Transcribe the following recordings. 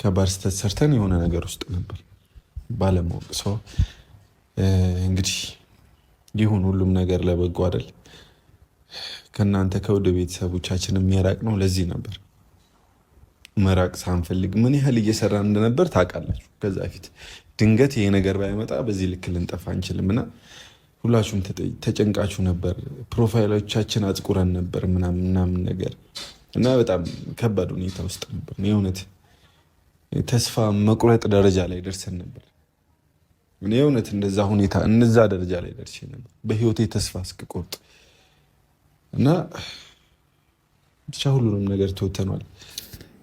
ከባድ ስህተት ሰርተን የሆነ ነገር ውስጥ ነበር ባለማወቅ ሰው እንግዲህ ይሁን ሁሉም ነገር ለበጎ አይደል። ከእናንተ ከወደ ቤተሰቦቻችን የሚያራቅ ነው። ለዚህ ነበር መራቅ ሳንፈልግ ምን ያህል እየሰራን እንደነበር ታውቃላችሁ። ከዛ ፊት ድንገት ይሄ ነገር ባይመጣ በዚህ ልክ ልንጠፋ አንችልም እና ሁላችሁም ተጨንቃችሁ ነበር። ፕሮፋይሎቻችን አጥቁረን ነበር ምናምን ነገር እና በጣም ከባድ ሁኔታ ውስጥ ነበር። የእውነት ተስፋ መቁረጥ ደረጃ ላይ ደርሰን ነበር። የእውነት እነዛ ደረጃ ላይ ደርሼ ነበር በህይወቴ ተስፋ እስክቆርጥ እና ብቻ ሁሉንም ነገር ተወተኗል።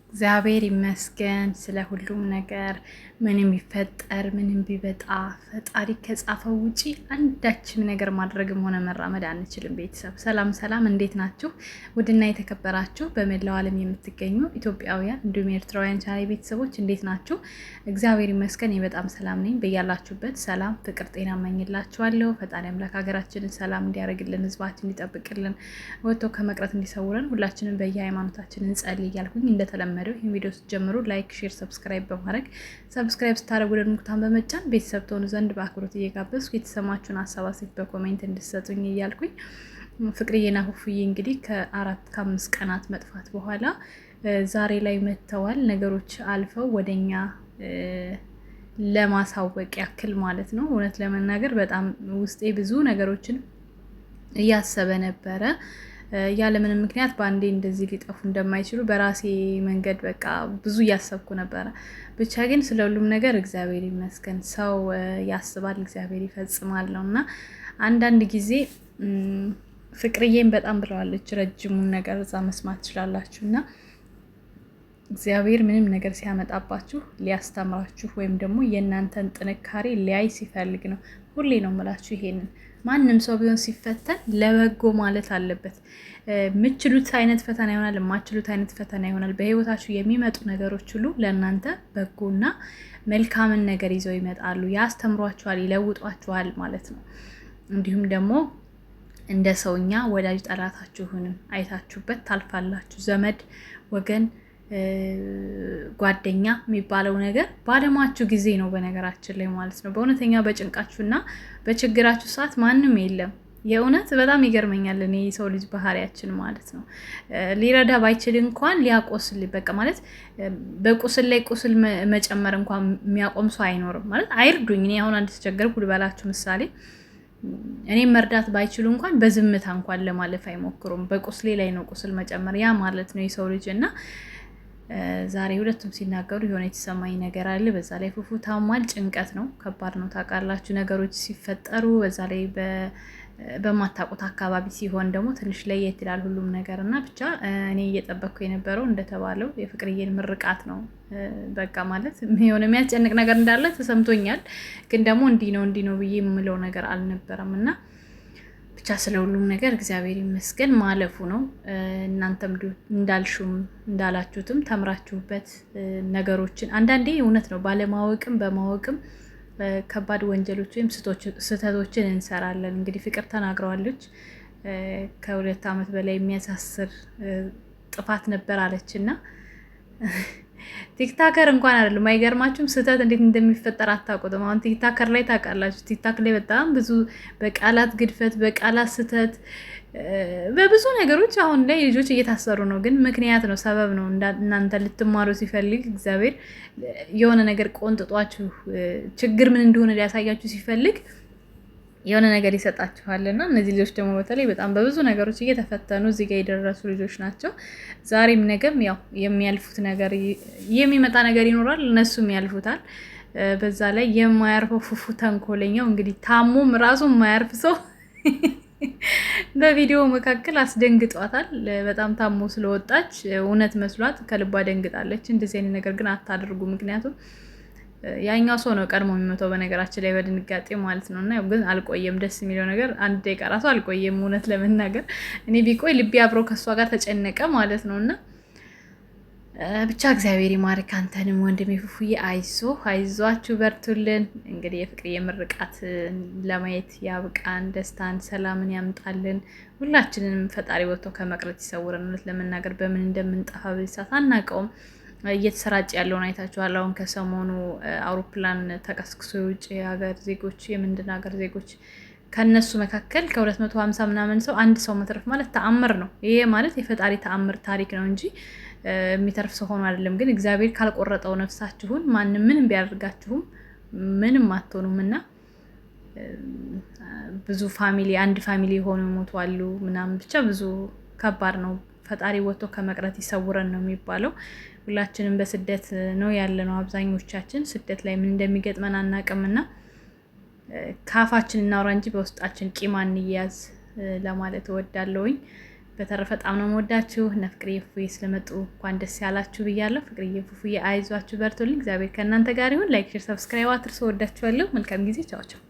እግዚአብሔር ይመስገን ስለ ሁሉም ነገር። ምንም ቢፈጠር ምንም ቢበጣ ፈጣሪ ከጻፈው ውጪ አንዳችም ነገር ማድረግም ሆነ መራመድ አንችልም። ቤተሰብ ሰላም፣ እንዴት ናችሁ? ውድና የተከበራችሁ በመላው ዓለም የምትገኙ ኢትዮጵያውያን እንዲሁም ኤርትራውያን ቻናሌ ቤተሰቦች እንዴት ናችሁ? እግዚአብሔር ይመስገን በጣም ሰላም ነኝ። በያላችሁበት ሰላም፣ ፍቅር፣ ጤና እመኝላችኋለሁ። ፈጣሪ አምላክ ሀገራችንን ሰላም እንዲያደርግልን፣ ህዝባችን እንዲጠብቅልን፣ ወጥቶ ከመቅረት እንዲሰውረን ሁላችንም በየሃይማኖታችን እንጸልይ እያልኩኝ እንደተለመደው ይህን ቪዲዮ ስትጀምሩ ላይክ፣ ሼር፣ ሰብስክራይብ በማድረግ ሰብስክራይብ ስታደርጉ ደግሞ ሙክታን በመጫን ቤተሰብ ትሆኑ ዘንድ በአክብሮት እየጋበዝኩ የተሰማችሁን ሀሳብ አስተያየት በኮሜንት እንድትሰጡኝ እያልኩኝ ፍቅርዬና ሁፉዬ እንግዲህ ከ4-5 ቀናት መጥፋት በኋላ ዛሬ ላይ መጥተዋል። ነገሮች አልፈው ወደኛ ለማሳወቅ ያክል ማለት ነው። እውነት ለመናገር በጣም ውስጤ ብዙ ነገሮችን እያሰበ ነበረ። ያለምንም ምክንያት በአንዴ እንደዚህ ሊጠፉ እንደማይችሉ በራሴ መንገድ በቃ ብዙ እያሰብኩ ነበረ። ብቻ ግን ስለ ሁሉም ነገር እግዚአብሔር ይመስገን። ሰው ያስባል እግዚአብሔር ይፈጽማል ነው እና አንዳንድ ጊዜ ፍቅርዬን በጣም ብለዋለች፣ ረጅሙን ነገር እዛ መስማት ትችላላችሁ እና እግዚአብሔር ምንም ነገር ሲያመጣባችሁ ሊያስተምራችሁ ወይም ደግሞ የእናንተን ጥንካሬ ሊያይ ሲፈልግ ነው። ሁሌ ነው የምላችሁ ይሄንን። ማንም ሰው ቢሆን ሲፈተን ለበጎ ማለት አለበት። የምችሉት አይነት ፈተና ይሆናል፣ የማችሉት አይነት ፈተና ይሆናል። በህይወታችሁ የሚመጡ ነገሮች ሁሉ ለእናንተ በጎና መልካምን ነገር ይዘው ይመጣሉ። ያስተምሯችኋል፣ ይለውጧችኋል ማለት ነው። እንዲሁም ደግሞ እንደ ሰውኛ ወዳጅ ጠላታችሁንም አይታችሁበት ታልፋላችሁ። ዘመድ ወገን ጓደኛ የሚባለው ነገር ባለማችሁ ጊዜ ነው በነገራችን ላይ ማለት ነው። በእውነተኛ በጭንቃችሁና በችግራችሁ ሰዓት ማንም የለም። የእውነት በጣም ይገርመኛል። እኔ የሰው ልጅ ባህሪያችን ማለት ነው ሊረዳ ባይችል እንኳን ሊያቆስል በቃ ማለት በቁስል ላይ ቁስል መጨመር እንኳን የሚያቆም ሰው አይኖርም ማለት አይርዱኝ። እኔ አሁን አንድ ተቸገርኩ ልበላችሁ ምሳሌ እኔም መርዳት ባይችሉ እንኳን በዝምታ እንኳን ለማለፍ አይሞክሩም። በቁስሌ ላይ ነው ቁስል መጨመር ያ ማለት ነው የሰው ልጅ እና ዛሬ ሁለቱም ሲናገሩ የሆነ የተሰማኝ ነገር አለ። በዛ ላይ ፉፉ ታሟል። ጭንቀት ነው፣ ከባድ ነው ታውቃላችሁ። ነገሮች ሲፈጠሩ በዛ ላይ በማታውቁት አካባቢ ሲሆን ደግሞ ትንሽ ለየት ይላል ሁሉም ነገር እና ብቻ እኔ እየጠበቅኩ የነበረው እንደተባለው የፍቅርዬን ምርቃት ነው። በቃ ማለት የሆነ የሚያስጨንቅ ነገር እንዳለ ተሰምቶኛል፣ ግን ደግሞ እንዲህ ነው ብዬ የምለው ነገር አልነበረም እና ብቻ ስለ ሁሉም ነገር እግዚአብሔር ይመስገን ማለፉ ነው። እናንተም እንዳልሹም እንዳላችሁትም ተምራችሁበት ነገሮችን አንዳንዴ እውነት ነው ባለማወቅም በማወቅም ከባድ ወንጀሎች ወይም ስህተቶችን እንሰራለን። እንግዲህ ፍቅር ተናግረዋለች። ከ2 ዓመት በላይ የሚያሳስር ጥፋት ነበር አለች እና ቲክታከር እንኳን አይደለም አይገርማችሁም? ስህተት እንዴት እንደሚፈጠር አታውቁትም። አሁን ቲክታከር ላይ ታውቃላችሁ፣ ቲክታክ ላይ በጣም ብዙ በቃላት ግድፈት፣ በቃላት ስህተት፣ በብዙ ነገሮች አሁን ላይ ልጆች እየታሰሩ ነው። ግን ምክንያት ነው፣ ሰበብ ነው። እናንተ ልትማሩ ሲፈልግ እግዚአብሔር የሆነ ነገር ቆንጥጧችሁ ችግር ምን እንደሆነ ሊያሳያችሁ ሲፈልግ የሆነ ነገር ይሰጣችኋል እና እነዚህ ልጆች ደግሞ በተለይ በጣም በብዙ ነገሮች እየተፈተኑ እዚህ ጋር የደረሱ ልጆች ናቸው። ዛሬም ነገም ያው የሚያልፉት ነገር የሚመጣ ነገር ይኖራል፣ እነሱም ያልፉታል። በዛ ላይ የማያርፈው ፉፉ ተንኮለኛው እንግዲህ ታሞም ራሱ የማያርፍ ሰው በቪዲዮ መካከል አስደንግጧታል። በጣም ታሞ ስለወጣች እውነት መስሏት ከልቧ ደንግጣለች። እንደዚህ አይነት ነገር ግን አታድርጉ፣ ምክንያቱም ያኛው ሰው ነው ቀድሞ የሚመጣው በነገራችን ላይ በድንጋጤ ማለት ነው። እና ግን አልቆየም። ደስ የሚለው ነገር 1 ደቂቃ ራሱ አልቆየም። እውነት ለመናገር እኔ ቢቆይ ልቤ አብሮ ከሷ ጋር ተጨነቀ ማለት ነው። እና ብቻ እግዚአብሔር ይማርክ አንተንም ወንድሜ ፉፉዬ፣ አይዟችሁ በርቱልን። እንግዲህ የፍቅርዬ ምርቃት ለማየት ያብቃን፣ ደስታን ሰላምን ያምጣልን። ሁላችንንም ፈጣሪ ወጥቶ ከመቅረት ይሰውረን። እውነት ለመናገር በምን እንደምንጠፋ በዚህ ሰዓት አናውቀውም። እየተሰራጨ ያለውን አይታችኋል። አሁን ከሰሞኑ አውሮፕላን ተቀስቅሶ የውጭ ሀገር ዜጎች የምንድን ሀገር ዜጎች ከነሱ መካከል ከ250 ምናምን ሰው አንድ ሰው መትረፍ ማለት ተአምር ነው። ይሄ ማለት የፈጣሪ ተአምር ታሪክ ነው እንጂ የሚተርፍ ሰው ሆኖ አይደለም። ግን እግዚአብሔር ካልቆረጠው ነፍሳችሁን ማንም ምንም ቢያደርጋችሁም ምንም አትሆኑም እና ብዙ ፋሚሊ አንድ ፋሚሊ የሆኑ ይሞቷሉ ምናምን ብቻ ብዙ ከባድ ነው። ፈጣሪ ወጥቶ ከመቅረት ይሰውረን ነው የሚባለው። ሁላችንም በስደት ነው ያለነው። አብዛኞቻችን ስደት ላይ ምን እንደሚገጥመን አናውቅምና ካፋችን እናውራ እንጂ በውስጣችን ቂም አንያዝ ለማለት እወዳለሁኝ። በተረፈ በጣም ነው የምወዳችሁ። እነ ፍቅርዬ ፉፉዬ ስለመጡ እንኳን ደስ ያላችሁ ብያለሁ። ፍቅርዬ ፉፉዬ አይዟችሁ፣ በርቱልኝ። እግዚአብሔር ከእናንተ ጋር ይሁን። ላይክ፣ ሼር፣ ሰብስክራይብ አትርሱ። እወዳችኋለሁ። መልካም ጊዜ። ቻው ቻው።